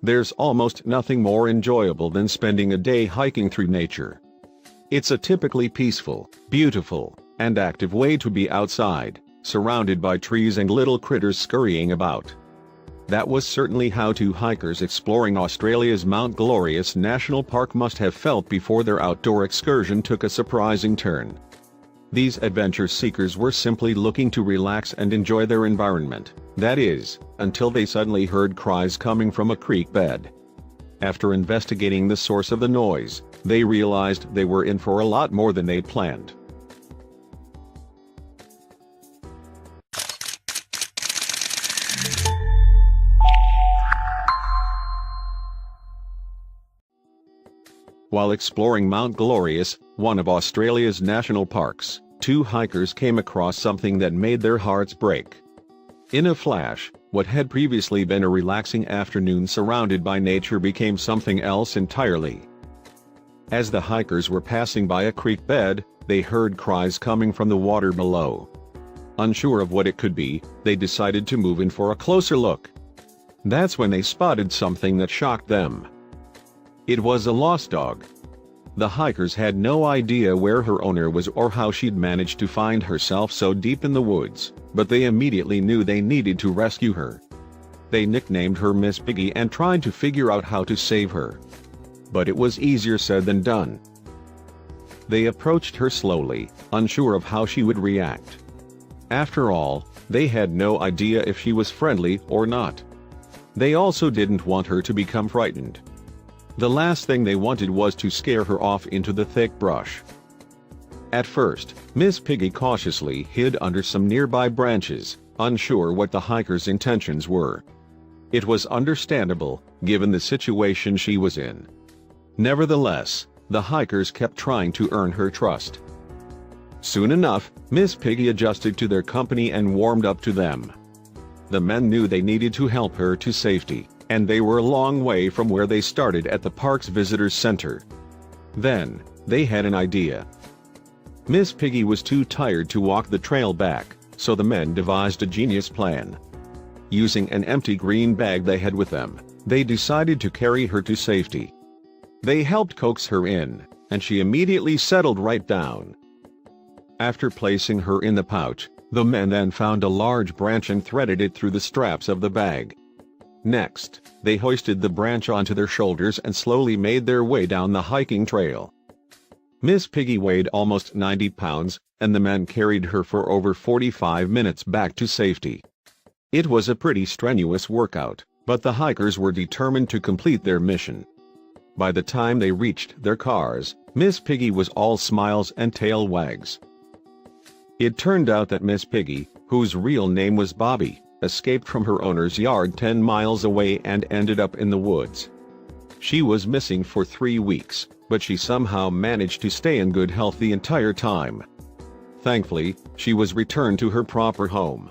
There's almost nothing more enjoyable than spending a day hiking through nature. It's a typically peaceful, beautiful, and active way to be outside, surrounded by trees and little critters scurrying about. That was certainly how two hikers exploring Australia's Mount Glorious National Park must have felt before their outdoor excursion took a surprising turn. These adventure seekers were simply looking to relax and enjoy their environment, that is, until they suddenly heard cries coming from a creek bed. After investigating the source of the noise, they realized they were in for a lot more than they'd planned. While exploring Mount Glorious, one of Australia's national parks, two hikers came across something that made their hearts break. In a flash, what had previously been a relaxing afternoon surrounded by nature became something else entirely. As the hikers were passing by a creek bed, they heard cries coming from the water below. Unsure of what it could be, they decided to move in for a closer look. That's when they spotted something that shocked them. It was a lost dog. The hikers had no idea where her owner was or how she'd managed to find herself so deep in the woods, but they immediately knew they needed to rescue her. They nicknamed her Miss Piggy and tried to figure out how to save her. But it was easier said than done. They approached her slowly, unsure of how she would react. After all, they had no idea if she was friendly or not. They also didn't want her to become frightened. The last thing they wanted was to scare her off into the thick brush. At first, Miss Piggy cautiously hid under some nearby branches, unsure what the hikers' intentions were. It was understandable, given the situation she was in. Nevertheless, the hikers kept trying to earn her trust. Soon enough, Miss Piggy adjusted to their company and warmed up to them. The men knew they needed to help her to safety, and they were a long way from where they started at the park's visitors center. Then, they had an idea. Miss Piggy was too tired to walk the trail back, so the men devised a genius plan. Using an empty green bag they had with them, they decided to carry her to safety. They helped coax her in, and she immediately settled right down. After placing her in the pouch, the men then found a large branch and threaded it through the straps of the bag. Next, they hoisted the branch onto their shoulders and slowly made their way down the hiking trail. Miss Piggy weighed almost 90 pounds, and the men carried her for over 45 minutes back to safety. It was a pretty strenuous workout, but the hikers were determined to complete their mission. By the time they reached their cars, Miss Piggy was all smiles and tail wags. It turned out that Miss Piggy, whose real name was Bobby, escaped from her owner's yard 10 miles away and ended up in the woods. She was missing for 3 weeks, but she somehow managed to stay in good health the entire time. Thankfully, she was returned to her proper home.